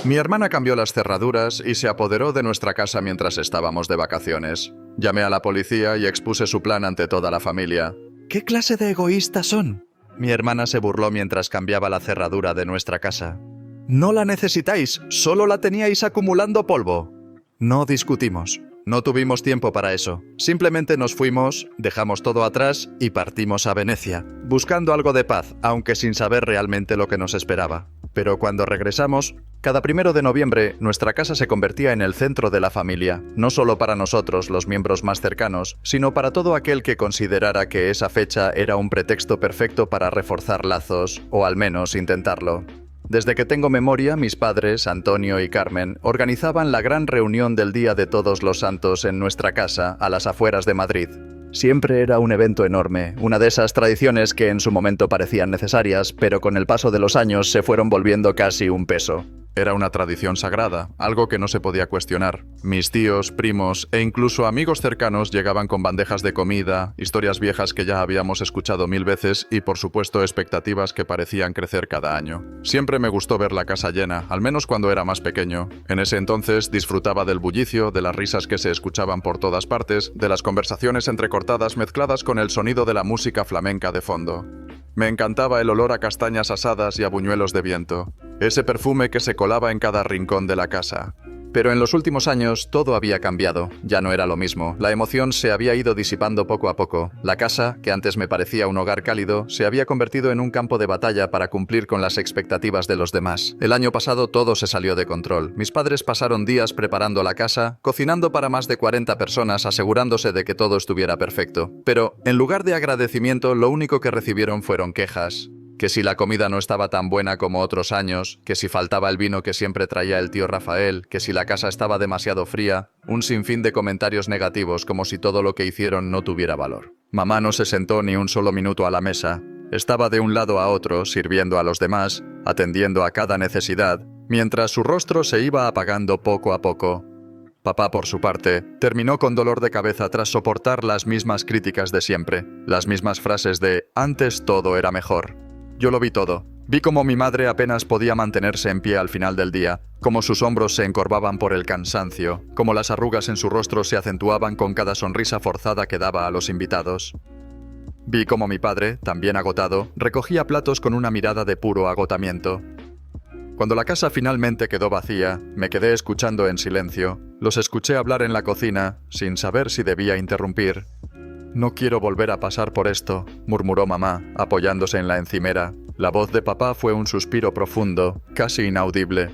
Mi hermana cambió las cerraduras y se apoderó de nuestra casa mientras estábamos de vacaciones. Llamé a la policía y expuse su plan ante toda la familia. ¿Qué clase de egoístas son? Mi hermana se burló mientras cambiaba la cerradura de nuestra casa. No la necesitáis, solo la teníais acumulando polvo. No discutimos. No tuvimos tiempo para eso. Simplemente nos fuimos, dejamos todo atrás y partimos a Venecia, buscando algo de paz, aunque sin saber realmente lo que nos esperaba. Pero cuando regresamos, cada 1 de noviembre, nuestra casa se convertía en el centro de la familia, no solo para nosotros, los miembros más cercanos, sino para todo aquel que considerara que esa fecha era un pretexto perfecto para reforzar lazos, o al menos intentarlo. Desde que tengo memoria, mis padres, Antonio y Carmen, organizaban la gran reunión del Día de Todos los Santos en nuestra casa, a las afueras de Madrid. Siempre era un evento enorme, una de esas tradiciones que en su momento parecían necesarias, pero con el paso de los años se fueron volviendo casi un peso. Era una tradición sagrada, algo que no se podía cuestionar. Mis tíos, primos e incluso amigos cercanos llegaban con bandejas de comida, historias viejas que ya habíamos escuchado 1000 veces y, por supuesto, expectativas que parecían crecer cada año. Siempre me gustó ver la casa llena, al menos cuando era más pequeño. En ese entonces disfrutaba del bullicio, de las risas que se escuchaban por todas partes, de las conversaciones entrecortadas mezcladas con el sonido de la música flamenca de fondo. Me encantaba el olor a castañas asadas y a buñuelos de viento, ese perfume que se colaba en cada rincón de la casa. Pero en los últimos años todo había cambiado, ya no era lo mismo, la emoción se había ido disipando poco a poco. La casa, que antes me parecía un hogar cálido, se había convertido en un campo de batalla para cumplir con las expectativas de los demás. El año pasado todo se salió de control. Mis padres pasaron días preparando la casa, cocinando para más de 40 personas, asegurándose de que todo estuviera perfecto. Pero, en lugar de agradecimiento, lo único que recibieron fueron quejas. Que si la comida no estaba tan buena como otros años, que si faltaba el vino que siempre traía el tío Rafael, que si la casa estaba demasiado fría, un sinfín de comentarios negativos como si todo lo que hicieron no tuviera valor. Mamá no se sentó ni un solo minuto a la mesa. Estaba de un lado a otro, sirviendo a los demás, atendiendo a cada necesidad, mientras su rostro se iba apagando poco a poco. Papá, por su parte, terminó con dolor de cabeza tras soportar las mismas críticas de siempre, las mismas frases de «antes todo era mejor». Yo lo vi todo. Vi cómo mi madre apenas podía mantenerse en pie al final del día, cómo sus hombros se encorvaban por el cansancio, cómo las arrugas en su rostro se acentuaban con cada sonrisa forzada que daba a los invitados. Vi cómo mi padre, también agotado, recogía platos con una mirada de puro agotamiento. Cuando la casa finalmente quedó vacía, me quedé escuchando en silencio. Los escuché hablar en la cocina, sin saber si debía interrumpir. «No quiero volver a pasar por esto», murmuró mamá, apoyándose en la encimera. La voz de papá fue un suspiro profundo, casi inaudible.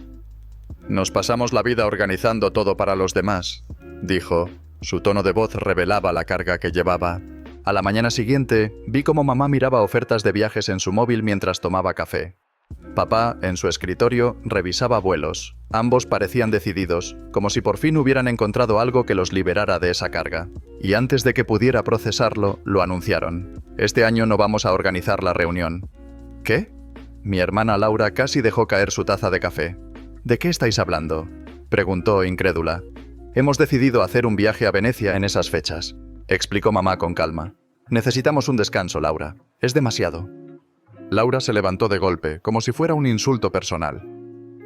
«Nos pasamos la vida organizando todo para los demás», dijo. Su tono de voz revelaba la carga que llevaba. A la mañana siguiente, vi cómo mamá miraba ofertas de viajes en su móvil mientras tomaba café. Papá, en su escritorio, revisaba vuelos. Ambos parecían decididos, como si por fin hubieran encontrado algo que los liberara de esa carga. Y antes de que pudiera procesarlo, lo anunciaron. «Este año no vamos a organizar la reunión». «¿Qué?». Mi hermana Laura casi dejó caer su taza de café. «¿De qué estáis hablando?», preguntó incrédula. «Hemos decidido hacer un viaje a Venecia en esas fechas», explicó mamá con calma. «Necesitamos un descanso, Laura. Es demasiado». Laura se levantó de golpe, como si fuera un insulto personal.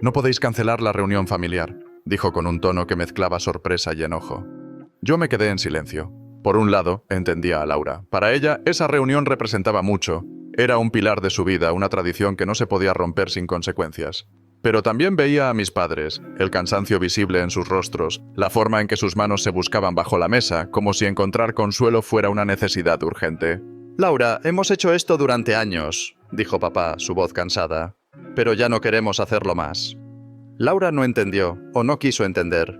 «No podéis cancelar la reunión familiar», dijo con un tono que mezclaba sorpresa y enojo. Yo me quedé en silencio. Por un lado, entendía a Laura. Para ella, esa reunión representaba mucho. Era un pilar de su vida, una tradición que no se podía romper sin consecuencias. Pero también veía a mis padres, el cansancio visible en sus rostros, la forma en que sus manos se buscaban bajo la mesa, como si encontrar consuelo fuera una necesidad urgente. «Laura, hemos hecho esto durante años», dijo papá, su voz cansada. «Pero ya no queremos hacerlo más». Laura no entendió, o no quiso entender.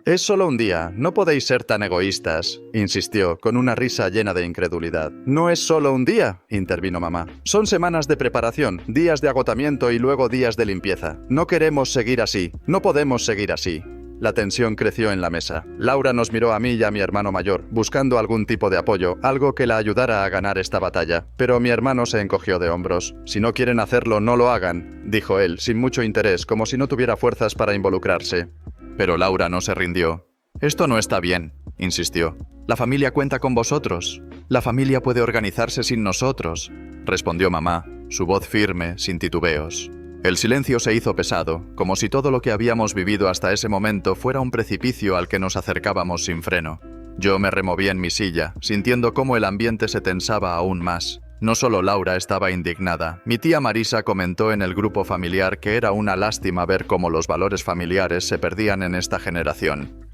«Es solo un día, no podéis ser tan egoístas», insistió, con una risa llena de incredulidad. «No es solo un día», intervino mamá. «Son semanas de preparación, días de agotamiento y luego días de limpieza. No queremos seguir así, no podemos seguir así». La tensión creció en la mesa. Laura nos miró a mí y a mi hermano mayor, buscando algún tipo de apoyo, algo que la ayudara a ganar esta batalla. Pero mi hermano se encogió de hombros. «Si no quieren hacerlo, no lo hagan», dijo él, sin mucho interés, como si no tuviera fuerzas para involucrarse. Pero Laura no se rindió. «Esto no está bien», insistió. «La familia cuenta con vosotros. La familia puede organizarse sin nosotros», respondió mamá, su voz firme, sin titubeos. El silencio se hizo pesado, como si todo lo que habíamos vivido hasta ese momento fuera un precipicio al que nos acercábamos sin freno. Yo me removí en mi silla, sintiendo cómo el ambiente se tensaba aún más. No solo Laura estaba indignada, mi tía Marisa comentó en el grupo familiar que era una lástima ver cómo los valores familiares se perdían en esta generación.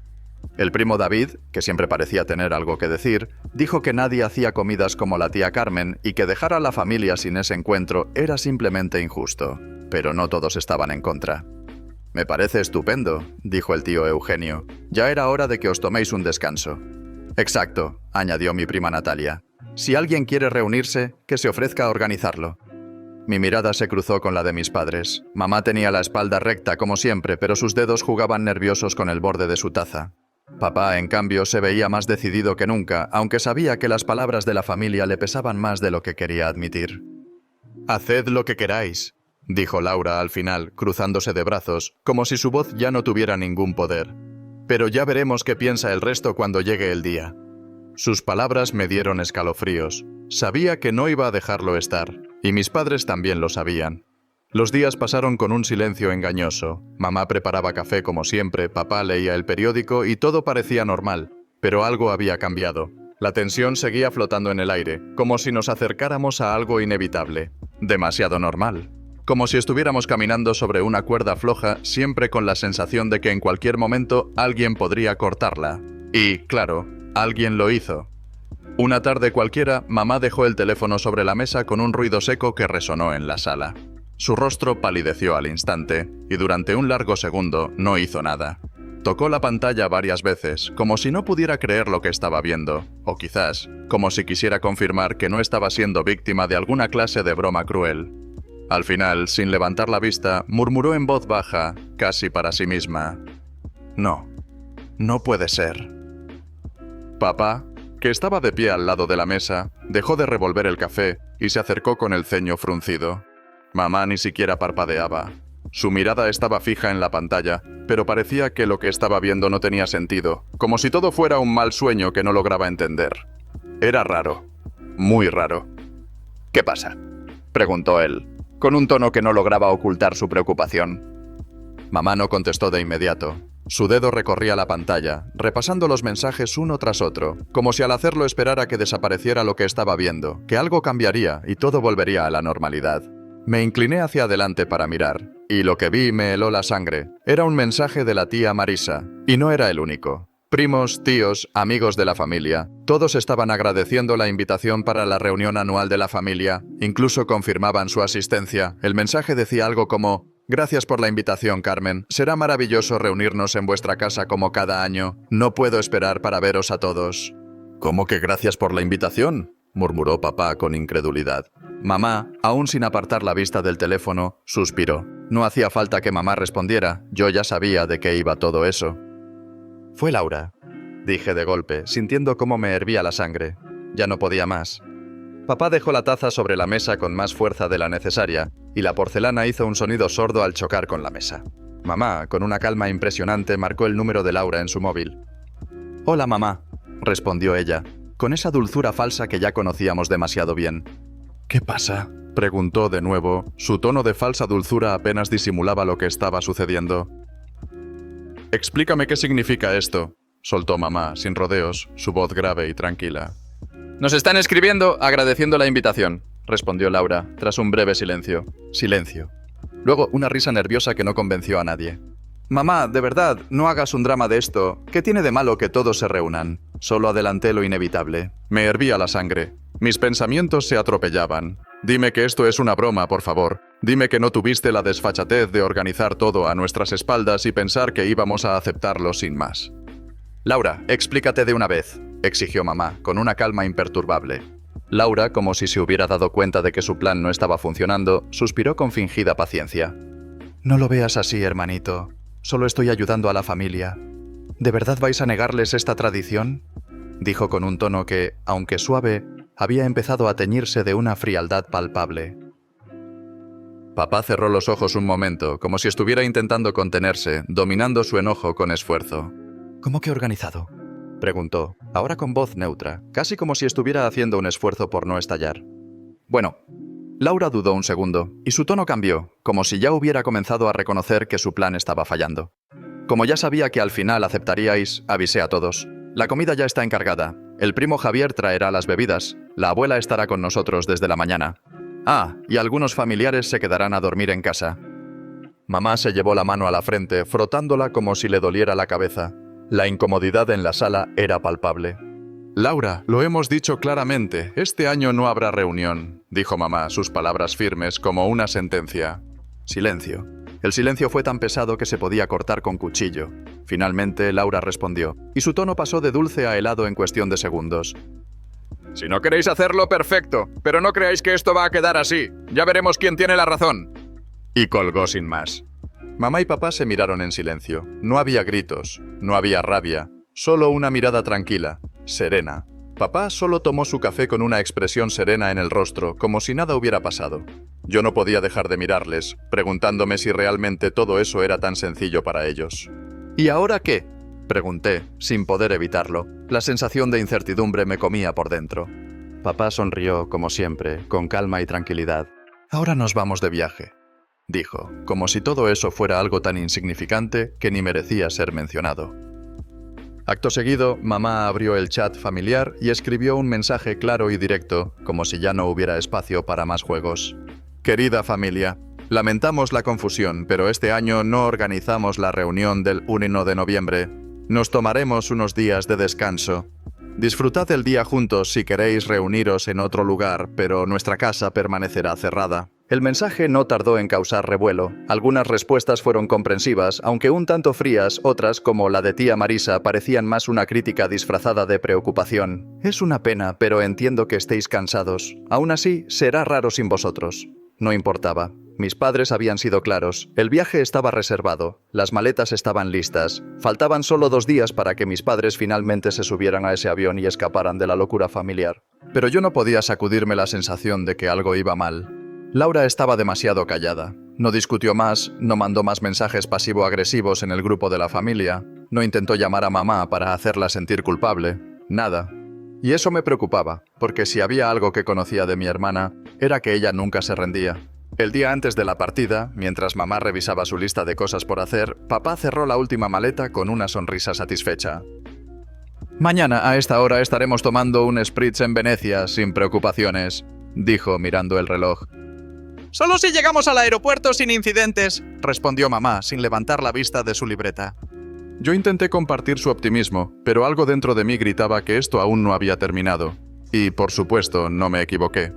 El primo David, que siempre parecía tener algo que decir, dijo que nadie hacía comidas como la tía Carmen y que dejar a la familia sin ese encuentro era simplemente injusto. Pero no todos estaban en contra. «Me parece estupendo», dijo el tío Eugenio. «Ya era hora de que os toméis un descanso». «Exacto», añadió mi prima Natalia. «Si alguien quiere reunirse, que se ofrezca a organizarlo». Mi mirada se cruzó con la de mis padres. Mamá tenía la espalda recta como siempre, pero sus dedos jugaban nerviosos con el borde de su taza. Papá, en cambio, se veía más decidido que nunca, aunque sabía que las palabras de la familia le pesaban más de lo que quería admitir. «Haced lo que queráis», dijo Laura al final, cruzándose de brazos, como si su voz ya no tuviera ningún poder. «Pero ya veremos qué piensa el resto cuando llegue el día». Sus palabras me dieron escalofríos. Sabía que no iba a dejarlo estar, y mis padres también lo sabían. Los días pasaron con un silencio engañoso. Mamá preparaba café como siempre, papá leía el periódico y todo parecía normal, pero algo había cambiado. La tensión seguía flotando en el aire, como si nos acercáramos a algo inevitable. Demasiado normal. Como si estuviéramos caminando sobre una cuerda floja, siempre con la sensación de que en cualquier momento alguien podría cortarla. Y, claro, alguien lo hizo. Una tarde cualquiera, mamá dejó el teléfono sobre la mesa con un ruido seco que resonó en la sala. Su rostro palideció al instante, y durante un largo segundo no hizo nada. Tocó la pantalla varias veces, como si no pudiera creer lo que estaba viendo, o quizás, como si quisiera confirmar que no estaba siendo víctima de alguna clase de broma cruel. Al final, sin levantar la vista, murmuró en voz baja, casi para sí misma: «No, no puede ser». Papá, que estaba de pie al lado de la mesa, dejó de revolver el café y se acercó con el ceño fruncido. Mamá ni siquiera parpadeaba. Su mirada estaba fija en la pantalla, pero parecía que lo que estaba viendo no tenía sentido, como si todo fuera un mal sueño que no lograba entender. Era raro, muy raro. «¿Qué pasa?», preguntó él, con un tono que no lograba ocultar su preocupación. Mamá no contestó de inmediato. Su dedo recorría la pantalla, repasando los mensajes uno tras otro, como si al hacerlo esperara que desapareciera lo que estaba viendo, que algo cambiaría y todo volvería a la normalidad. Me incliné hacia adelante para mirar, y lo que vi me heló la sangre. Era un mensaje de la tía Marisa, y no era el único. Primos, tíos, amigos de la familia, todos estaban agradeciendo la invitación para la reunión anual de la familia, incluso confirmaban su asistencia. El mensaje decía algo como: «Gracias por la invitación, Carmen. Será maravilloso reunirnos en vuestra casa como cada año. No puedo esperar para veros a todos». «¿Cómo que gracias por la invitación?», murmuró papá con incredulidad. Mamá, aún sin apartar la vista del teléfono, suspiró. No hacía falta que mamá respondiera, yo ya sabía de qué iba todo eso. «Fue Laura», dije de golpe, sintiendo cómo me hervía la sangre. Ya no podía más. Papá dejó la taza sobre la mesa con más fuerza de la necesaria, y la porcelana hizo un sonido sordo al chocar con la mesa. Mamá, con una calma impresionante, marcó el número de Laura en su móvil. «Hola, mamá», respondió ella, con esa dulzura falsa que ya conocíamos demasiado bien. «¿Qué pasa?», preguntó de nuevo. Su tono de falsa dulzura apenas disimulaba lo que estaba sucediendo. «Explícame qué significa esto», soltó mamá, sin rodeos, su voz grave y tranquila. «Nos están escribiendo agradeciendo la invitación», respondió Laura, tras un breve silencio. Silencio. Luego una risa nerviosa que no convenció a nadie. «Mamá, de verdad, no hagas un drama de esto. ¿Qué tiene de malo que todos se reúnan?» Solo adelanté lo inevitable. Me hervía la sangre. Mis pensamientos se atropellaban. «Dime que esto es una broma, por favor. Dime que no tuviste la desfachatez de organizar todo a nuestras espaldas y pensar que íbamos a aceptarlo sin más». «Laura, explícate de una vez», exigió mamá, con una calma imperturbable. Laura, como si se hubiera dado cuenta de que su plan no estaba funcionando, suspiró con fingida paciencia. «No lo veas así, hermanito. Solo estoy ayudando a la familia. ¿De verdad vais a negarles esta tradición?», dijo con un tono que, aunque suave, había empezado a teñirse de una frialdad palpable. Papá cerró los ojos un momento, como si estuviera intentando contenerse, dominando su enojo con esfuerzo. «¿Cómo que organizado?», preguntó, ahora con voz neutra, casi como si estuviera haciendo un esfuerzo por no estallar. «Bueno, Laura dudó un segundo, y su tono cambió, como si ya hubiera comenzado a reconocer que su plan estaba fallando. Como ya sabía que al final aceptaríais, avisé a todos. La comida ya está encargada. El primo Javier traerá las bebidas. La abuela estará con nosotros desde la mañana. Ah, y algunos familiares se quedarán a dormir en casa. Mamá se llevó la mano a la frente, frotándola como si le doliera la cabeza. La incomodidad en la sala era palpable. Laura, lo hemos dicho claramente, este año no habrá reunión, dijo mamá, sus palabras firmes como una sentencia. Silencio. El silencio fue tan pesado que se podía cortar con cuchillo. Finalmente, Laura respondió, y su tono pasó de dulce a helado en cuestión de segundos. Si no queréis hacerlo, perfecto, pero no creáis que esto va a quedar así. Ya veremos quién tiene la razón. Y colgó sin más. Mamá y papá se miraron en silencio. No había gritos, no había rabia, solo una mirada tranquila, serena. Papá solo tomó su café con una expresión serena en el rostro, como si nada hubiera pasado. Yo no podía dejar de mirarles, preguntándome si realmente todo eso era tan sencillo para ellos. ¿Y ahora qué?, pregunté, sin poder evitarlo. La sensación de incertidumbre me comía por dentro. Papá sonrió, como siempre, con calma y tranquilidad. Ahora nos vamos de viaje, dijo, como si todo eso fuera algo tan insignificante que ni merecía ser mencionado. Acto seguido, mamá abrió el chat familiar y escribió un mensaje claro y directo, como si ya no hubiera espacio para más juegos. Querida familia, lamentamos la confusión, pero este año no organizamos la reunión del 1 de noviembre. Nos tomaremos unos días de descanso. Disfrutad el día juntos si queréis reuniros en otro lugar, pero nuestra casa permanecerá cerrada. El mensaje no tardó en causar revuelo. Algunas respuestas fueron comprensivas, aunque un tanto frías, otras, como la de tía Marisa, parecían más una crítica disfrazada de preocupación. Es una pena, pero entiendo que estéis cansados. Aún así, será raro sin vosotros. No importaba. Mis padres habían sido claros. El viaje estaba reservado. Las maletas estaban listas. Faltaban solo 2 días para que mis padres finalmente se subieran a ese avión y escaparan de la locura familiar. Pero yo no podía sacudirme la sensación de que algo iba mal. Laura estaba demasiado callada. No discutió más, no mandó más mensajes pasivo-agresivos en el grupo de la familia, no intentó llamar a mamá para hacerla sentir culpable, nada. Y eso me preocupaba, porque si había algo que conocía de mi hermana, era que ella nunca se rendía. El día antes de la partida, mientras mamá revisaba su lista de cosas por hacer, papá cerró la última maleta con una sonrisa satisfecha. Mañana a esta hora estaremos tomando un spritz en Venecia, sin preocupaciones, dijo mirando el reloj. «Solo si llegamos al aeropuerto sin incidentes», respondió mamá, sin levantar la vista de su libreta. Yo intenté compartir su optimismo, pero algo dentro de mí gritaba que esto aún no había terminado. Y, por supuesto, no me equivoqué.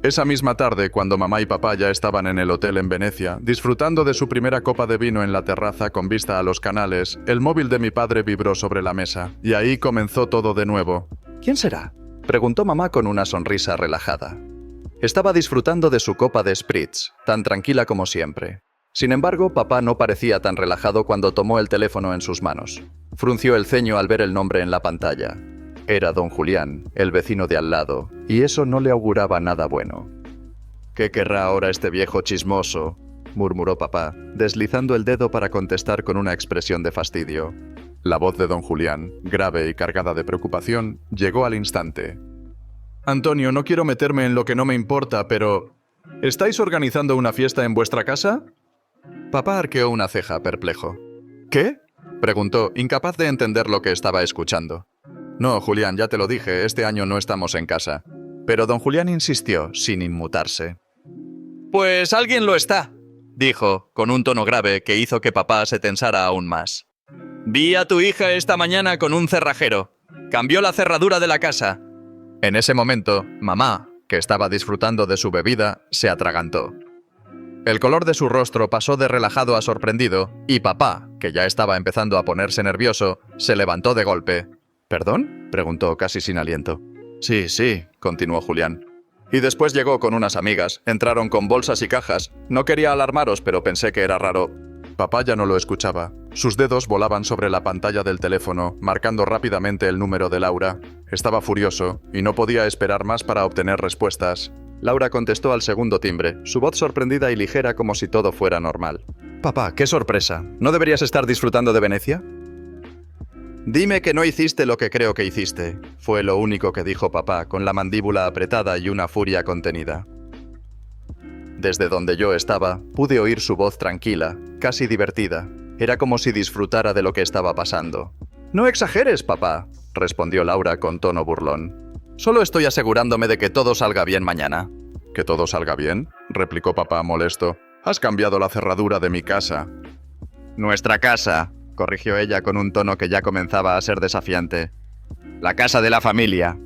Esa misma tarde, cuando mamá y papá ya estaban en el hotel en Venecia, disfrutando de su primera copa de vino en la terraza con vista a los canales, el móvil de mi padre vibró sobre la mesa, y ahí comenzó todo de nuevo. «¿Quién será?», preguntó mamá con una sonrisa relajada. Estaba disfrutando de su copa de spritz, tan tranquila como siempre. Sin embargo, papá no parecía tan relajado cuando tomó el teléfono en sus manos. Frunció el ceño al ver el nombre en la pantalla. Era don Julián, el vecino de al lado, y eso no le auguraba nada bueno. «¿Qué querrá ahora este viejo chismoso?», murmuró papá, deslizando el dedo para contestar con una expresión de fastidio. La voz de don Julián, grave y cargada de preocupación, llegó al instante. «Antonio, no quiero meterme en lo que no me importa, pero... ¿estáis organizando una fiesta en vuestra casa?» Papá arqueó una ceja, perplejo. «¿Qué?», preguntó, incapaz de entender lo que estaba escuchando. «No, Julián, ya te lo dije, este año no estamos en casa». Pero don Julián insistió, sin inmutarse. «Pues alguien lo está», dijo, con un tono grave que hizo que papá se tensara aún más. «Vi a tu hija esta mañana con un cerrajero. Cambió la cerradura de la casa». En ese momento, mamá, que estaba disfrutando de su bebida, se atragantó. El color de su rostro pasó de relajado a sorprendido, y papá, que ya estaba empezando a ponerse nervioso, se levantó de golpe. «¿Perdón?», preguntó casi sin aliento. Sí, continuó Julián. Y después llegó con unas amigas, entraron con bolsas y cajas. No quería alarmaros, pero pensé que era raro. Papá ya no lo escuchaba. Sus dedos volaban sobre la pantalla del teléfono, marcando rápidamente el número de Laura. Estaba furioso, y no podía esperar más para obtener respuestas. Laura contestó al segundo timbre, su voz sorprendida y ligera como si todo fuera normal. «Papá, qué sorpresa. ¿No deberías estar disfrutando de Venecia?» «Dime que no hiciste lo que creo que hiciste», fue lo único que dijo papá, con la mandíbula apretada y una furia contenida. Desde donde yo estaba, pude oír su voz tranquila, casi divertida. Era como si disfrutara de lo que estaba pasando. «No exageres, papá», respondió Laura con tono burlón. «Solo estoy asegurándome de que todo salga bien mañana». «¿Que todo salga bien?», replicó papá molesto. «Has cambiado la cerradura de mi casa». «Nuestra casa», corrigió ella con un tono que ya comenzaba a ser desafiante. «La casa de la familia».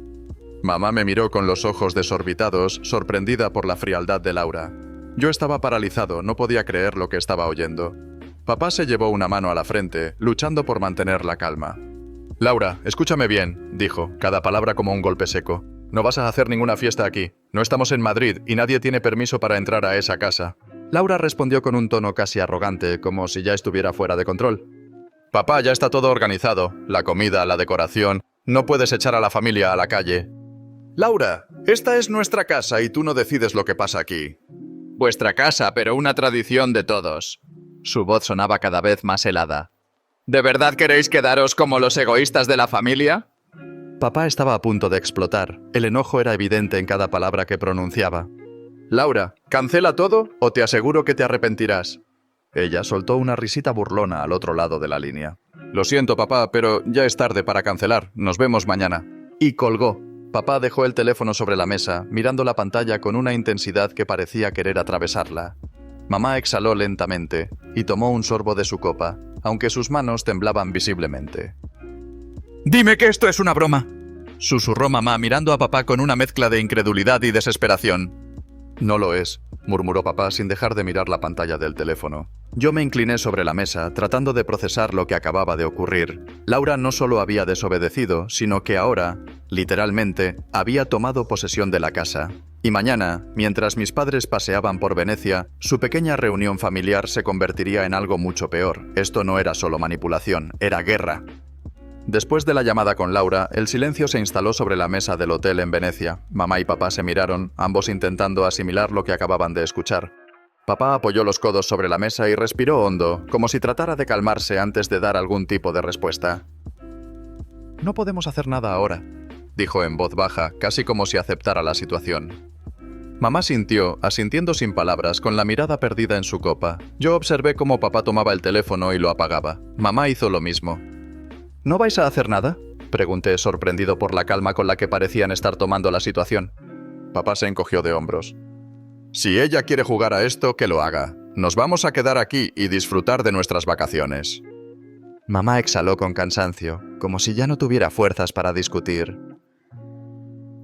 Mamá me miró con los ojos desorbitados, sorprendida por la frialdad de Laura. Yo estaba paralizado, no podía creer lo que estaba oyendo. Papá se llevó una mano a la frente, luchando por mantener la calma. «Laura, escúchame bien», dijo, cada palabra como un golpe seco. «No vas a hacer ninguna fiesta aquí. No estamos en Madrid y nadie tiene permiso para entrar a esa casa». Laura respondió con un tono casi arrogante, como si ya estuviera fuera de control. «Papá, ya está todo organizado. La comida, la decoración. No puedes echar a la familia a la calle». «Laura, esta es nuestra casa y tú no decides lo que pasa aquí». «Vuestra casa, pero una tradición de todos». Su voz sonaba cada vez más helada. ¿De verdad queréis quedaros como los egoístas de la familia? Papá estaba a punto de explotar. El enojo era evidente en cada palabra que pronunciaba. «Laura, cancela todo o te aseguro que te arrepentirás». Ella soltó una risita burlona al otro lado de la línea. «Lo siento, papá, pero ya es tarde para cancelar. Nos vemos mañana». Y colgó. Papá dejó el teléfono sobre la mesa, mirando la pantalla con una intensidad que parecía querer atravesarla. Mamá exhaló lentamente y tomó un sorbo de su copa, aunque sus manos temblaban visiblemente. «Dime que esto es una broma», susurró mamá mirando a papá con una mezcla de incredulidad y desesperación. «No lo es», murmuró papá sin dejar de mirar la pantalla del teléfono. Yo me incliné sobre la mesa, tratando de procesar lo que acababa de ocurrir. Laura no solo había desobedecido, sino que ahora, literalmente, había tomado posesión de la casa. Y mañana, mientras mis padres paseaban por Venecia, su pequeña reunión familiar se convertiría en algo mucho peor. Esto no era solo manipulación, era guerra. Después de la llamada con Laura, el silencio se instaló sobre la mesa del hotel en Venecia. Mamá y papá se miraron, ambos intentando asimilar lo que acababan de escuchar. Papá apoyó los codos sobre la mesa y respiró hondo, como si tratara de calmarse antes de dar algún tipo de respuesta. «No podemos hacer nada ahora», dijo en voz baja, casi como si aceptara la situación. Mamá sintió, asintiendo sin palabras, con la mirada perdida en su copa. Yo observé cómo papá tomaba el teléfono y lo apagaba. Mamá hizo lo mismo. «¿No vais a hacer nada?», pregunté, sorprendido por la calma con la que parecían estar tomando la situación. Papá se encogió de hombros. «Si ella quiere jugar a esto, que lo haga. Nos vamos a quedar aquí y disfrutar de nuestras vacaciones». Mamá exhaló con cansancio, como si ya no tuviera fuerzas para discutir.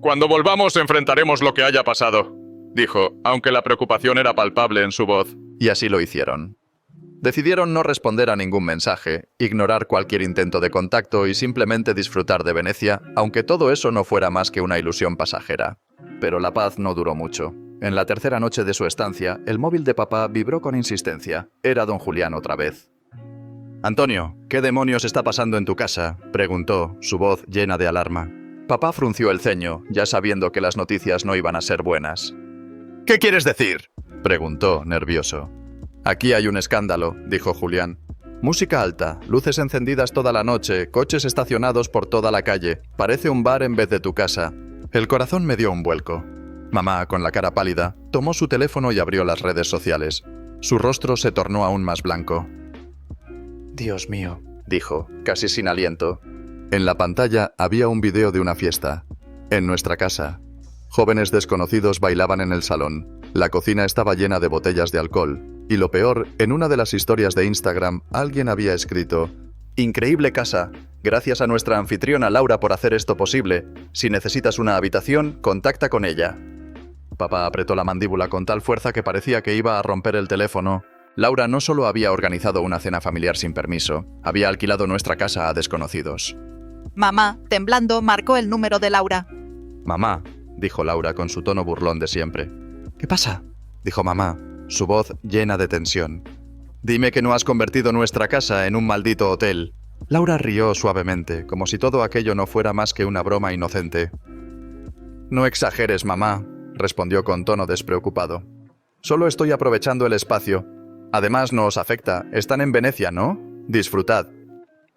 «Cuando volvamos enfrentaremos lo que haya pasado», dijo, aunque la preocupación era palpable en su voz. Y así lo hicieron. Decidieron no responder a ningún mensaje, ignorar cualquier intento de contacto y simplemente disfrutar de Venecia, aunque todo eso no fuera más que una ilusión pasajera. Pero la paz no duró mucho. En la tercera noche de su estancia, el móvil de papá vibró con insistencia. Era don Julián otra vez. «Antonio, ¿qué demonios está pasando en tu casa?», preguntó, su voz llena de alarma. Papá frunció el ceño, ya sabiendo que las noticias no iban a ser buenas. «¿Qué quieres decir?», preguntó, nervioso. «Aquí hay un escándalo», dijo Julián. «Música alta, luces encendidas toda la noche, coches estacionados por toda la calle. Parece un bar en vez de tu casa». El corazón me dio un vuelco. Mamá, con la cara pálida, tomó su teléfono y abrió las redes sociales. Su rostro se tornó aún más blanco. «Dios mío», dijo, casi sin aliento. En la pantalla había un video de una fiesta. En nuestra casa. Jóvenes desconocidos bailaban en el salón. La cocina estaba llena de botellas de alcohol. Y lo peor, en una de las historias de Instagram, alguien había escrito: «Increíble casa. Gracias a nuestra anfitriona Laura por hacer esto posible. Si necesitas una habitación, contacta con ella». Papá apretó la mandíbula con tal fuerza que parecía que iba a romper el teléfono. Laura no solo había organizado una cena familiar sin permiso, había alquilado nuestra casa a desconocidos. Mamá, temblando, marcó el número de Laura. «Mamá», dijo Laura con su tono burlón de siempre. «¿Qué pasa?», dijo mamá, su voz llena de tensión. «Dime que no has convertido nuestra casa en un maldito hotel». Laura rió suavemente, como si todo aquello no fuera más que una broma inocente. «No exageres, mamá», respondió con tono despreocupado. «Solo estoy aprovechando el espacio. Además, no os afecta. Están en Venecia, ¿no? Disfrutad».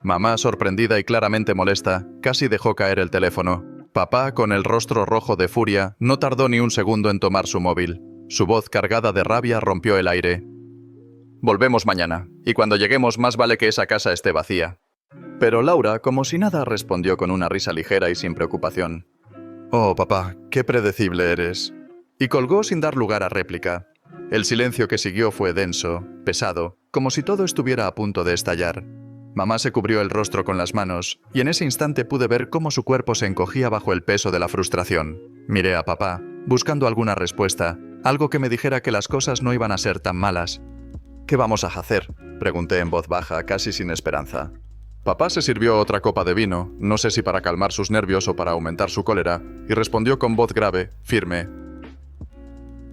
Mamá, sorprendida y claramente molesta, casi dejó caer el teléfono. Papá, con el rostro rojo de furia, no tardó ni un segundo en tomar su móvil. Su voz cargada de rabia rompió el aire. Volvemos mañana, y cuando lleguemos más vale que esa casa esté vacía. Pero Laura, como si nada, respondió con una risa ligera y sin preocupación. Oh, papá, qué predecible eres. Y colgó sin dar lugar a réplica. El silencio que siguió fue denso, pesado, como si todo estuviera a punto de estallar. Mamá se cubrió el rostro con las manos, y en ese instante pude ver cómo su cuerpo se encogía bajo el peso de la frustración. Miré a papá, buscando alguna respuesta, algo que me dijera que las cosas no iban a ser tan malas. ¿Qué vamos a hacer?, pregunté en voz baja, casi sin esperanza. Papá se sirvió otra copa de vino, no sé si para calmar sus nervios o para aumentar su cólera, y respondió con voz grave, firme.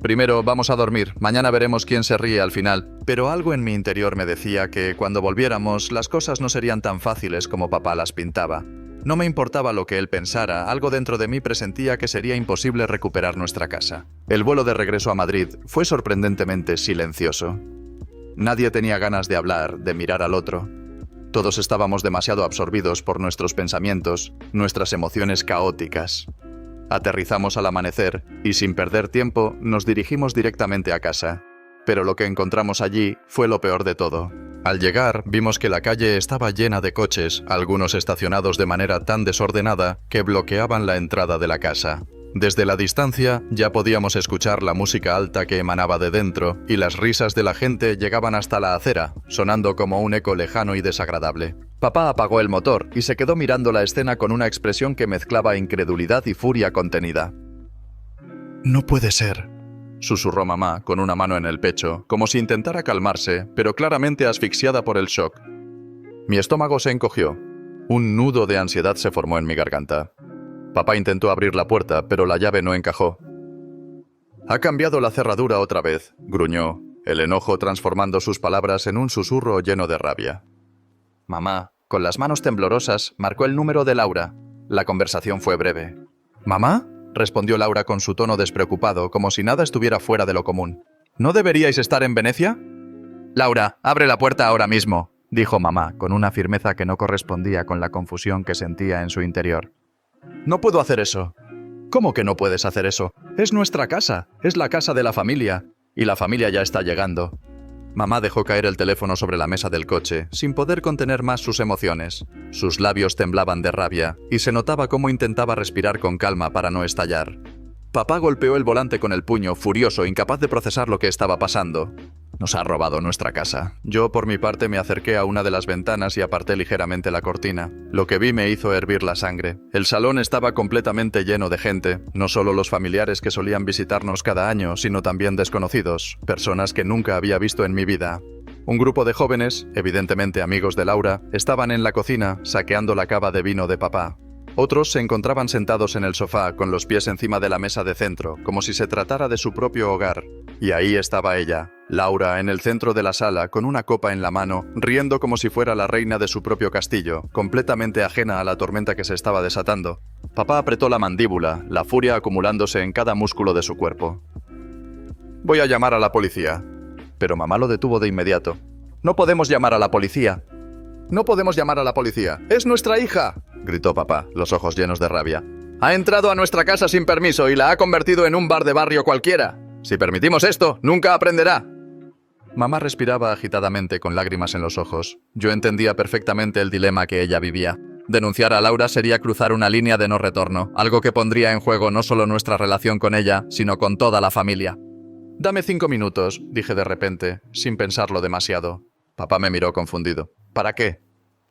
Primero vamos a dormir, mañana veremos quién se ríe al final. Pero algo en mi interior me decía que cuando volviéramos las cosas no serían tan fáciles como papá las pintaba. No me importaba lo que él pensara, algo dentro de mí presentía que sería imposible recuperar nuestra casa. El vuelo de regreso a Madrid fue sorprendentemente silencioso. Nadie tenía ganas de hablar, de mirar al otro. Todos estábamos demasiado absorbidos por nuestros pensamientos, nuestras emociones caóticas. Aterrizamos al amanecer y sin perder tiempo nos dirigimos directamente a casa. Pero lo que encontramos allí fue lo peor de todo. Al llegar vimos que la calle estaba llena de coches, algunos estacionados de manera tan desordenada que bloqueaban la entrada de la casa. Desde la distancia ya podíamos escuchar la música alta que emanaba de dentro y las risas de la gente llegaban hasta la acera, sonando como un eco lejano y desagradable. Papá apagó el motor y se quedó mirando la escena con una expresión que mezclaba incredulidad y furia contenida. «No puede ser», susurró mamá con una mano en el pecho, como si intentara calmarse, pero claramente asfixiada por el shock. Mi estómago se encogió. Un nudo de ansiedad se formó en mi garganta. Papá intentó abrir la puerta, pero la llave no encajó. «Ha cambiado la cerradura otra vez», gruñó, el enojo transformando sus palabras en un susurro lleno de rabia. Mamá, con las manos temblorosas, marcó el número de Laura. La conversación fue breve. «¿Mamá?», respondió Laura con su tono despreocupado, como si nada estuviera fuera de lo común. «¿No deberíais estar en Venecia?» «Laura, abre la puerta ahora mismo», dijo mamá, con una firmeza que no correspondía con la confusión que sentía en su interior. «No puedo hacer eso». «¿Cómo que no puedes hacer eso? Es nuestra casa, es la casa de la familia, y la familia ya está llegando». Mamá dejó caer el teléfono sobre la mesa del coche, sin poder contener más sus emociones. Sus labios temblaban de rabia, y se notaba cómo intentaba respirar con calma para no estallar. Papá golpeó el volante con el puño, furioso, incapaz de procesar lo que estaba pasando. «Nos ha robado nuestra casa». Yo, por mi parte, me acerqué a una de las ventanas y aparté ligeramente la cortina. Lo que vi me hizo hervir la sangre. El salón estaba completamente lleno de gente, no solo los familiares que solían visitarnos cada año, sino también desconocidos, personas que nunca había visto en mi vida. Un grupo de jóvenes, evidentemente amigos de Laura, estaban en la cocina, saqueando la cava de vino de papá. Otros se encontraban sentados en el sofá, con los pies encima de la mesa de centro, como si se tratara de su propio hogar. Y ahí estaba ella, Laura, en el centro de la sala, con una copa en la mano, riendo como si fuera la reina de su propio castillo, completamente ajena a la tormenta que se estaba desatando. Papá apretó la mandíbula, la furia acumulándose en cada músculo de su cuerpo. «Voy a llamar a la policía». Pero mamá lo detuvo de inmediato. «No podemos llamar a la policía». «No podemos llamar a la policía. ¡Es nuestra hija!», gritó papá, los ojos llenos de rabia. «Ha entrado a nuestra casa sin permiso y la ha convertido en un bar de barrio cualquiera. Si permitimos esto, nunca aprenderá». Mamá respiraba agitadamente con lágrimas en los ojos. Yo entendía perfectamente el dilema que ella vivía. Denunciar a Laura sería cruzar una línea de no retorno, algo que pondría en juego no solo nuestra relación con ella, sino con toda la familia. «Dame 5 minutos», dije de repente, sin pensarlo demasiado. Papá me miró confundido. «¿Para qué?».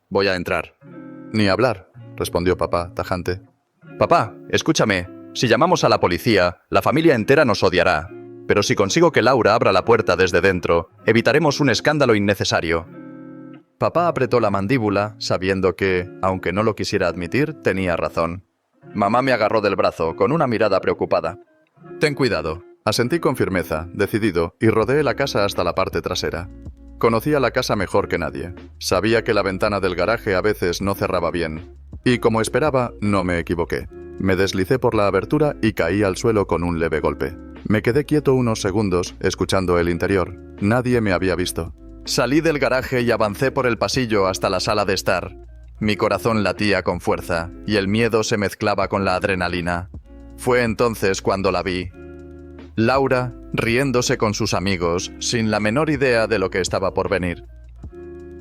«Voy a entrar». «Ni hablar», respondió papá, tajante. «Papá, escúchame. Si llamamos a la policía, la familia entera nos odiará. Pero si consigo que Laura abra la puerta desde dentro, evitaremos un escándalo innecesario». Papá apretó la mandíbula, sabiendo que, aunque no lo quisiera admitir, tenía razón. Mamá me agarró del brazo, con una mirada preocupada. «Ten cuidado». Asentí con firmeza, decidido, y rodeé la casa hasta la parte trasera. Conocía la casa mejor que nadie. Sabía que la ventana del garaje a veces no cerraba bien. Y como esperaba, no me equivoqué. Me deslicé por la abertura y caí al suelo con un leve golpe. Me quedé quieto unos segundos, escuchando el interior. Nadie me había visto. Salí del garaje y avancé por el pasillo hasta la sala de estar. Mi corazón latía con fuerza, y el miedo se mezclaba con la adrenalina. Fue entonces cuando la vi. Laura, riéndose con sus amigos, sin la menor idea de lo que estaba por venir.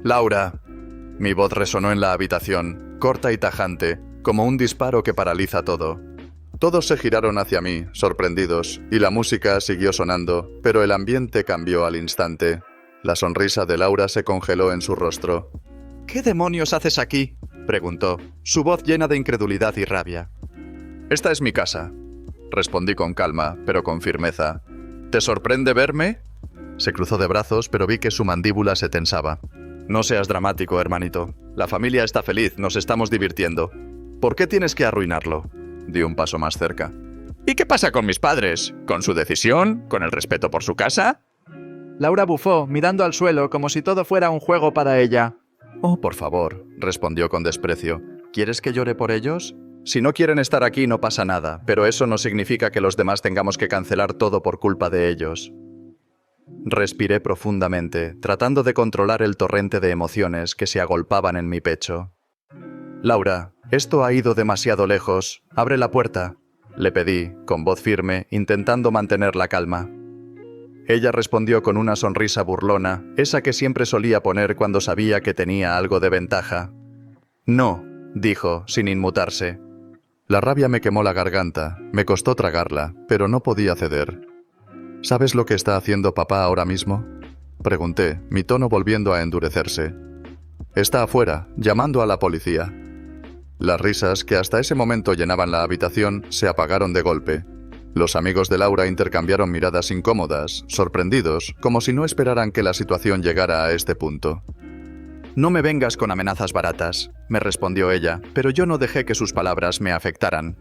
«Laura». Mi voz resonó en la habitación, corta y tajante, como un disparo que paraliza todo. Todos se giraron hacia mí, sorprendidos, y la música siguió sonando, pero el ambiente cambió al instante. La sonrisa de Laura se congeló en su rostro. «¿Qué demonios haces aquí?», preguntó, su voz llena de incredulidad y rabia. «Esta es mi casa», respondí con calma, pero con firmeza. «¿Te sorprende verme?». Se cruzó de brazos, pero vi que su mandíbula se tensaba. «No seas dramático, hermanito. La familia está feliz, nos estamos divirtiendo. ¿Por qué tienes que arruinarlo?». Di un paso más cerca. «¿Y qué pasa con mis padres? ¿Con su decisión? ¿Con el respeto por su casa?». Laura bufó, mirando al suelo como si todo fuera un juego para ella. «Oh, por favor», respondió con desprecio. «¿Quieres que llore por ellos? Si no quieren estar aquí no pasa nada, pero eso no significa que los demás tengamos que cancelar todo por culpa de ellos». Respiré profundamente, tratando de controlar el torrente de emociones que se agolpaban en mi pecho. «Laura, esto ha ido demasiado lejos. Abre la puerta», le pedí, con voz firme, intentando mantener la calma. Ella respondió con una sonrisa burlona, esa que siempre solía poner cuando sabía que tenía algo de ventaja. «No», dijo, sin inmutarse. La rabia me quemó la garganta, me costó tragarla, pero no podía ceder. «¿Sabes lo que está haciendo papá ahora mismo?», pregunté, mi tono volviendo a endurecerse. «Está afuera, llamando a la policía». Las risas, que hasta ese momento llenaban la habitación, se apagaron de golpe. Los amigos de Laura intercambiaron miradas incómodas, sorprendidos, como si no esperaran que la situación llegara a este punto. «No me vengas con amenazas baratas», me respondió ella, pero yo no dejé que sus palabras me afectaran.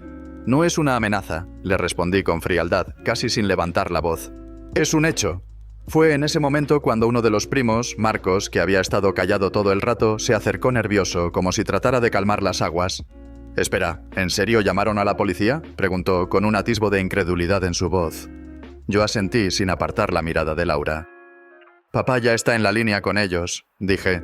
«No es una amenaza», le respondí con frialdad, casi sin levantar la voz. «Es un hecho». Fue en ese momento cuando uno de los primos, Marcos, que había estado callado todo el rato, se acercó nervioso, como si tratara de calmar las aguas. «Espera, ¿en serio llamaron a la policía?», preguntó, con un atisbo de incredulidad en su voz. Yo asentí sin apartar la mirada de Laura. «Papá ya está en la línea con ellos», dije.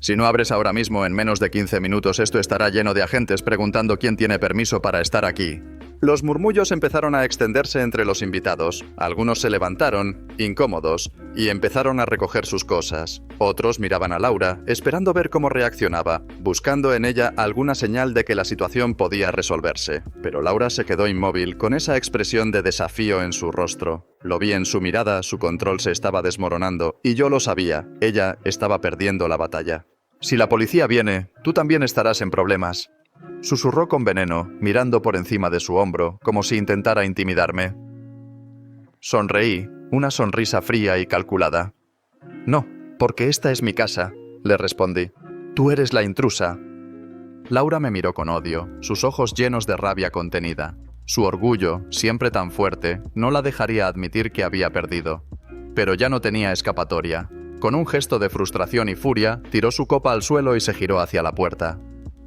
«Si no abres ahora mismo, en menos de 15 minutos esto estará lleno de agentes preguntando quién tiene permiso para estar aquí». Los murmullos empezaron a extenderse entre los invitados. Algunos se levantaron, incómodos, y empezaron a recoger sus cosas. Otros miraban a Laura, esperando ver cómo reaccionaba, buscando en ella alguna señal de que la situación podía resolverse. Pero Laura se quedó inmóvil, con esa expresión de desafío en su rostro. Lo vi en su mirada, su control se estaba desmoronando, y yo lo sabía, ella estaba perdiendo la batalla. «Si la policía viene, tú también estarás en problemas», susurró con veneno, mirando por encima de su hombro, como si intentara intimidarme. Sonreí, una sonrisa fría y calculada. «No, porque esta es mi casa», le respondí. «Tú eres la intrusa». Laura me miró con odio, sus ojos llenos de rabia contenida. Su orgullo, siempre tan fuerte, no la dejaría admitir que había perdido. Pero ya no tenía escapatoria. Con un gesto de frustración y furia, tiró su copa al suelo y se giró hacia la puerta.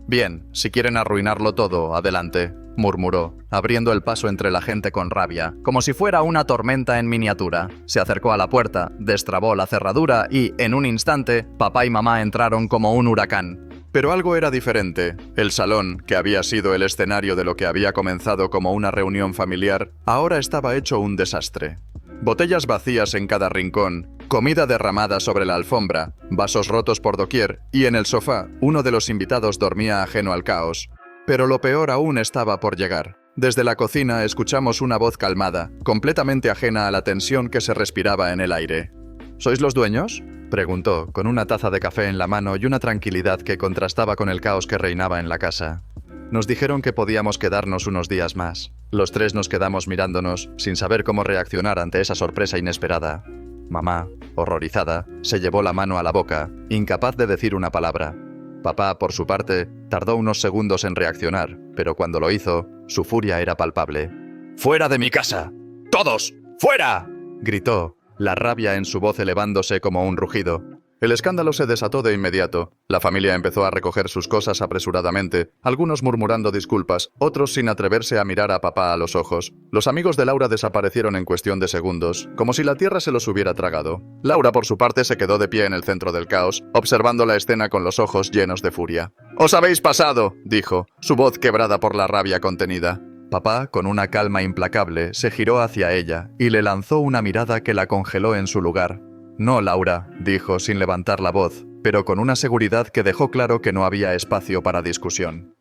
«Bien, si quieren arruinarlo todo, adelante», murmuró, abriendo el paso entre la gente con rabia, como si fuera una tormenta en miniatura. Se acercó a la puerta, destrabó la cerradura y, en un instante, papá y mamá entraron como un huracán. Pero algo era diferente. El salón, que había sido el escenario de lo que había comenzado como una reunión familiar, ahora estaba hecho un desastre. Botellas vacías en cada rincón, comida derramada sobre la alfombra, vasos rotos por doquier, y en el sofá, uno de los invitados dormía ajeno al caos. Pero lo peor aún estaba por llegar. Desde la cocina escuchamos una voz calmada, completamente ajena a la tensión que se respiraba en el aire. «¿Sois los dueños?», preguntó, con una taza de café en la mano y una tranquilidad que contrastaba con el caos que reinaba en la casa. Nos dijeron que podíamos quedarnos unos días más. Los tres nos quedamos mirándonos, sin saber cómo reaccionar ante esa sorpresa inesperada. Mamá, horrorizada, se llevó la mano a la boca, incapaz de decir una palabra. Papá, por su parte, tardó unos segundos en reaccionar, pero cuando lo hizo, su furia era palpable. «¡Fuera de mi casa! ¡Todos! ¡Fuera!», gritó, la rabia en su voz elevándose como un rugido. El escándalo se desató de inmediato. La familia empezó a recoger sus cosas apresuradamente, algunos murmurando disculpas, otros sin atreverse a mirar a papá a los ojos. Los amigos de Laura desaparecieron en cuestión de segundos, como si la tierra se los hubiera tragado. Laura, por su parte, se quedó de pie en el centro del caos, observando la escena con los ojos llenos de furia. «¡Os habéis pasado!», dijo, su voz quebrada por la rabia contenida. Papá, con una calma implacable, se giró hacia ella y le lanzó una mirada que la congeló en su lugar. «No, Laura», dijo sin levantar la voz, pero con una seguridad que dejó claro que no había espacio para discusión.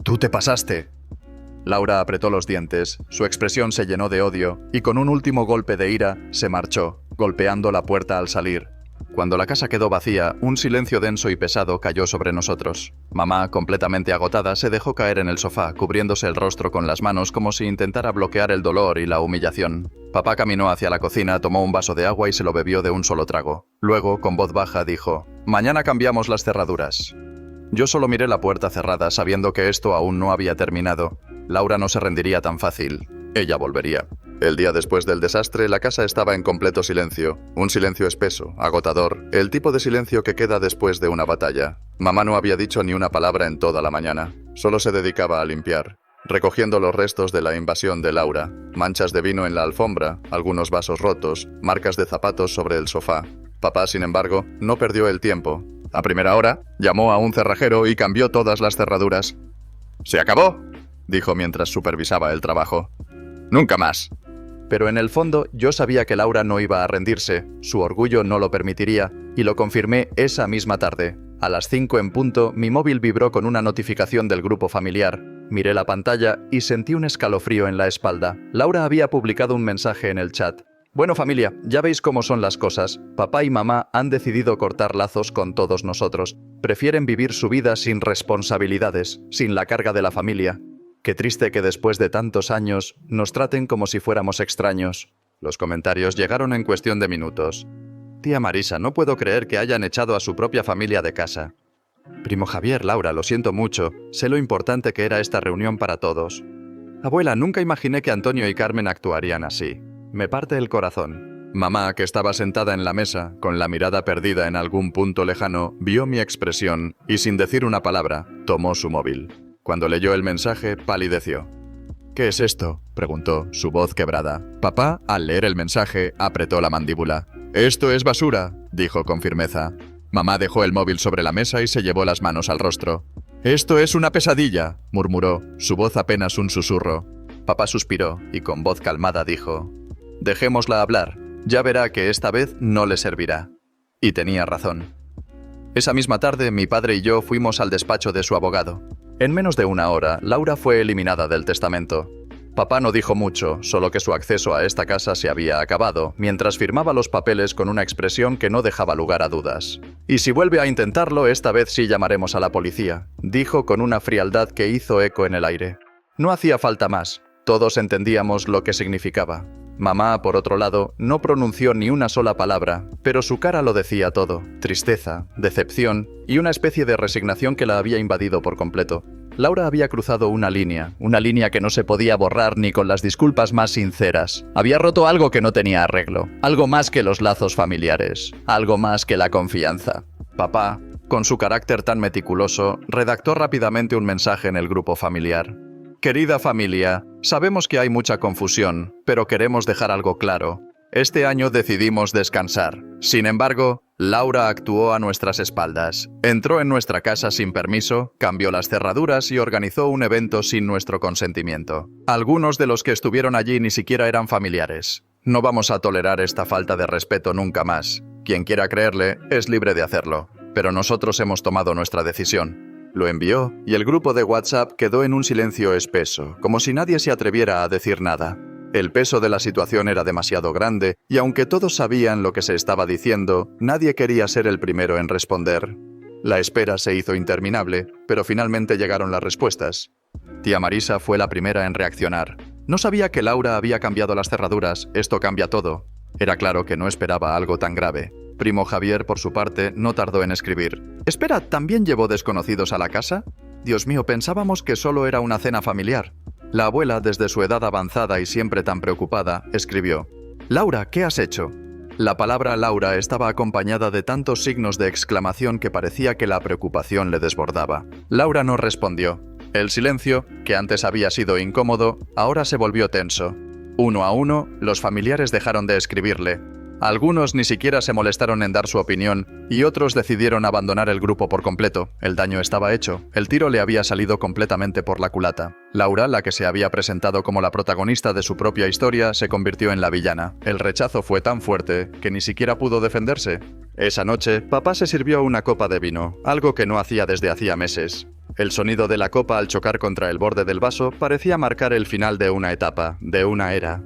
«¡Tú te pasaste!». Laura apretó los dientes, su expresión se llenó de odio y con un último golpe de ira se marchó, golpeando la puerta al salir. Cuando la casa quedó vacía, un silencio denso y pesado cayó sobre nosotros. Mamá, completamente agotada, se dejó caer en el sofá, cubriéndose el rostro con las manos como si intentara bloquear el dolor y la humillación. Papá caminó hacia la cocina, tomó un vaso de agua y se lo bebió de un solo trago. Luego, con voz baja, dijo: «Mañana cambiamos las cerraduras». Yo solo miré la puerta cerrada, sabiendo que esto aún no había terminado. Laura no se rendiría tan fácil. Ella volvería. El día después del desastre, la casa estaba en completo silencio. Un silencio espeso, agotador, el tipo de silencio que queda después de una batalla. Mamá no había dicho ni una palabra en toda la mañana. Solo se dedicaba a limpiar, recogiendo los restos de la invasión de Laura. Manchas de vino en la alfombra, algunos vasos rotos, marcas de zapatos sobre el sofá. Papá, sin embargo, no perdió el tiempo. A primera hora, llamó a un cerrajero y cambió todas las cerraduras. «¿Se acabó?», dijo mientras supervisaba el trabajo. «Nunca más». Pero en el fondo yo sabía que Laura no iba a rendirse, su orgullo no lo permitiría, y lo confirmé esa misma tarde. A las 5 en punto, mi móvil vibró con una notificación del grupo familiar. Miré la pantalla y sentí un escalofrío en la espalda. Laura había publicado un mensaje en el chat. «Bueno, familia, ya veis cómo son las cosas. Papá y mamá han decidido cortar lazos con todos nosotros. Prefieren vivir su vida sin responsabilidades, sin la carga de la familia. Qué triste que después de tantos años nos traten como si fuéramos extraños». Los comentarios llegaron en cuestión de minutos. «Tía Marisa, no puedo creer que hayan echado a su propia familia de casa». «Primo Javier, Laura, lo siento mucho. Sé lo importante que era esta reunión para todos». «Abuela, nunca imaginé que Antonio y Carmen actuarían así. Me parte el corazón». Mamá, que estaba sentada en la mesa, con la mirada perdida en algún punto lejano, vio mi expresión y, sin decir una palabra, tomó su móvil. Cuando leyó el mensaje, palideció. «¿Qué es esto?», preguntó, su voz quebrada. Papá, al leer el mensaje, apretó la mandíbula. «Esto es basura», dijo con firmeza. Mamá dejó el móvil sobre la mesa y se llevó las manos al rostro. «Esto es una pesadilla», murmuró, su voz apenas un susurro. Papá suspiró y con voz calmada dijo: «Dejémosla hablar. Ya verá que esta vez no le servirá». Y tenía razón. Esa misma tarde, mi padre y yo fuimos al despacho de su abogado. En menos de una hora, Laura fue eliminada del testamento. Papá no dijo mucho, solo que su acceso a esta casa se había acabado, mientras firmaba los papeles con una expresión que no dejaba lugar a dudas. «Y si vuelve a intentarlo, esta vez sí llamaremos a la policía», dijo con una frialdad que hizo eco en el aire. No hacía falta más. Todos entendíamos lo que significaba. Mamá, por otro lado, no pronunció ni una sola palabra, pero su cara lo decía todo: tristeza, decepción y una especie de resignación que la había invadido por completo. Laura había cruzado una línea que no se podía borrar ni con las disculpas más sinceras. Había roto algo que no tenía arreglo, algo más que los lazos familiares, algo más que la confianza. Papá, con su carácter tan meticuloso, redactó rápidamente un mensaje en el grupo familiar. «Querida familia, sabemos que hay mucha confusión, pero queremos dejar algo claro. Este año decidimos descansar. Sin embargo, Laura actuó a nuestras espaldas. Entró en nuestra casa sin permiso, cambió las cerraduras y organizó un evento sin nuestro consentimiento. Algunos de los que estuvieron allí ni siquiera eran familiares. No vamos a tolerar esta falta de respeto nunca más. Quien quiera creerle es libre de hacerlo, pero nosotros hemos tomado nuestra decisión». Lo envió y el grupo de WhatsApp quedó en un silencio espeso, como si nadie se atreviera a decir nada. El peso de la situación era demasiado grande y aunque todos sabían lo que se estaba diciendo, nadie quería ser el primero en responder. La espera se hizo interminable, pero finalmente llegaron las respuestas. Tía Marisa fue la primera en reaccionar. No sabía que Laura había cambiado las cerraduras, esto cambia todo. Era claro que no esperaba algo tan grave. Primo Javier, por su parte, no tardó en escribir. «Espera, ¿también llevó desconocidos a la casa? Dios mío, pensábamos que solo era una cena familiar». La abuela, desde su edad avanzada y siempre tan preocupada, escribió: «Laura, ¿qué has hecho?». La palabra Laura estaba acompañada de tantos signos de exclamación que parecía que la preocupación le desbordaba. Laura no respondió. El silencio, que antes había sido incómodo, ahora se volvió tenso. Uno a uno, los familiares dejaron de escribirle. Algunos ni siquiera se molestaron en dar su opinión y otros decidieron abandonar el grupo por completo. El daño estaba hecho. El tiro le había salido completamente por la culata. Laura, la que se había presentado como la protagonista de su propia historia, se convirtió en la villana. El rechazo fue tan fuerte que ni siquiera pudo defenderse. Esa noche, papá se sirvió una copa de vino, algo que no hacía desde hacía meses. El sonido de la copa al chocar contra el borde del vaso parecía marcar el final de una etapa, de una era.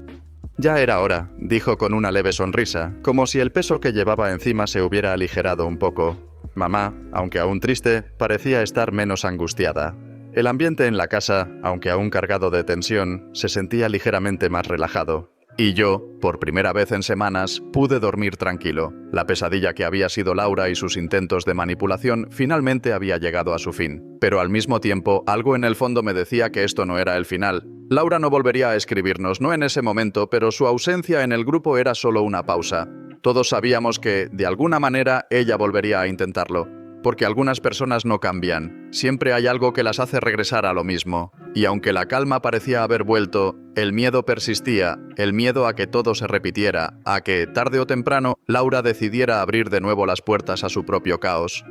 Ya era hora, dijo con una leve sonrisa, como si el peso que llevaba encima se hubiera aligerado un poco. Mamá, aunque aún triste, parecía estar menos angustiada. El ambiente en la casa, aunque aún cargado de tensión, se sentía ligeramente más relajado. Y yo, por primera vez en semanas, pude dormir tranquilo. La pesadilla que había sido Laura y sus intentos de manipulación finalmente había llegado a su fin. Pero al mismo tiempo, algo en el fondo me decía que esto no era el final. Laura no volvería a escribirnos, no en ese momento, pero su ausencia en el grupo era solo una pausa. Todos sabíamos que, de alguna manera, ella volvería a intentarlo. Porque algunas personas no cambian. Siempre hay algo que las hace regresar a lo mismo. Y aunque la calma parecía haber vuelto, el miedo persistía, el miedo a que todo se repitiera, a que, tarde o temprano, Laura decidiera abrir de nuevo las puertas a su propio caos.